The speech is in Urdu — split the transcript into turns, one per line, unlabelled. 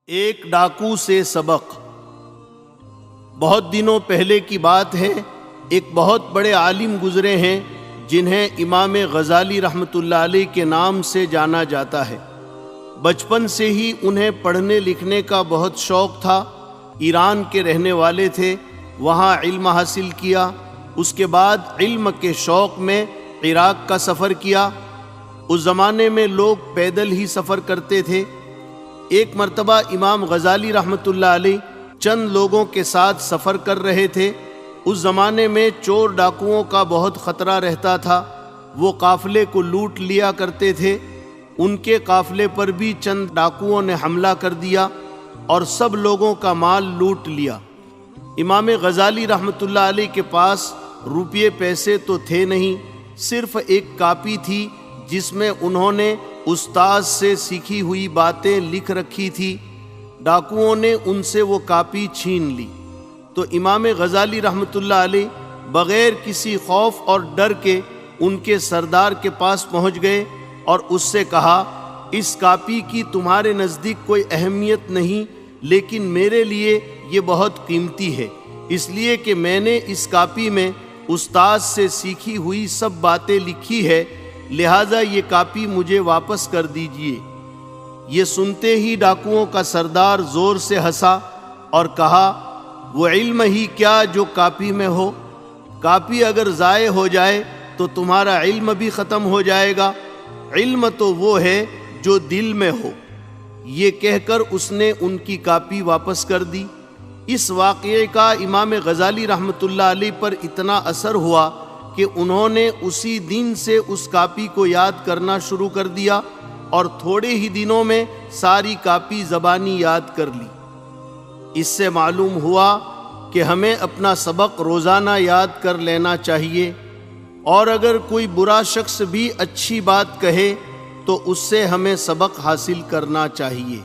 ایک ڈاکو سے سبق۔ بہت دنوں پہلے کی بات ہے، ایک بہت بڑے عالم گزرے ہیں جنہیں امام غزالی رحمۃ اللہ علیہ کے نام سے جانا جاتا ہے۔ بچپن سے ہی انہیں پڑھنے لکھنے کا بہت شوق تھا۔ ایران کے رہنے والے تھے، وہاں علم حاصل کیا۔ اس کے بعد علم کے شوق میں عراق کا سفر کیا۔ اس زمانے میں لوگ پیدل ہی سفر کرتے تھے۔ ایک مرتبہ امام غزالی رحمۃ اللہ علیہ چند لوگوں کے ساتھ سفر کر رہے تھے۔ اس زمانے میں چور ڈاکوؤں کا بہت خطرہ رہتا تھا، وہ قافلے کو لوٹ لیا کرتے تھے۔ ان کے قافلے پر بھی چند ڈاکوؤں نے حملہ کر دیا اور سب لوگوں کا مال لوٹ لیا۔ امام غزالی رحمۃ اللہ علیہ کے پاس روپیے پیسے تو تھے نہیں، صرف ایک کاپی تھی جس میں انہوں نے استاد سے سیکھی ہوئی باتیں لکھ رکھی تھی۔ ڈاکوؤں نے ان سے وہ کاپی چھین لی تو امام غزالی رحمۃ اللہ علیہ بغیر کسی خوف اور ڈر کے ان کے سردار کے پاس پہنچ گئے اور اس سے کہا، اس کاپی کی تمہارے نزدیک کوئی اہمیت نہیں، لیکن میرے لیے یہ بہت قیمتی ہے، اس لیے کہ میں نے اس کاپی میں استاد سے سیکھی ہوئی سب باتیں لکھی ہے، لہٰذا یہ کاپی مجھے واپس کر دیجیے۔ یہ سنتے ہی ڈاکوؤں کا سردار زور سے ہنسا اور کہا، وہ علم ہی کیا جو کاپی میں ہو؟ کاپی اگر ضائع ہو جائے تو تمہارا علم بھی ختم ہو جائے گا، علم تو وہ ہے جو دل میں ہو۔ یہ کہہ کر اس نے ان کی کاپی واپس کر دی۔ اس واقعے کا امام غزالی رحمۃ اللہ علیہ پر اتنا اثر ہوا کہ انہوں نے اسی دن سے اس کاپی کو یاد کرنا شروع کر دیا اور تھوڑے ہی دنوں میں ساری کاپی زبانی یاد کر لی۔ اس سے معلوم ہوا کہ ہمیں اپنا سبق روزانہ یاد کر لینا چاہیے، اور اگر کوئی برا شخص بھی اچھی بات کہے تو اس سے ہمیں سبق حاصل کرنا چاہیے۔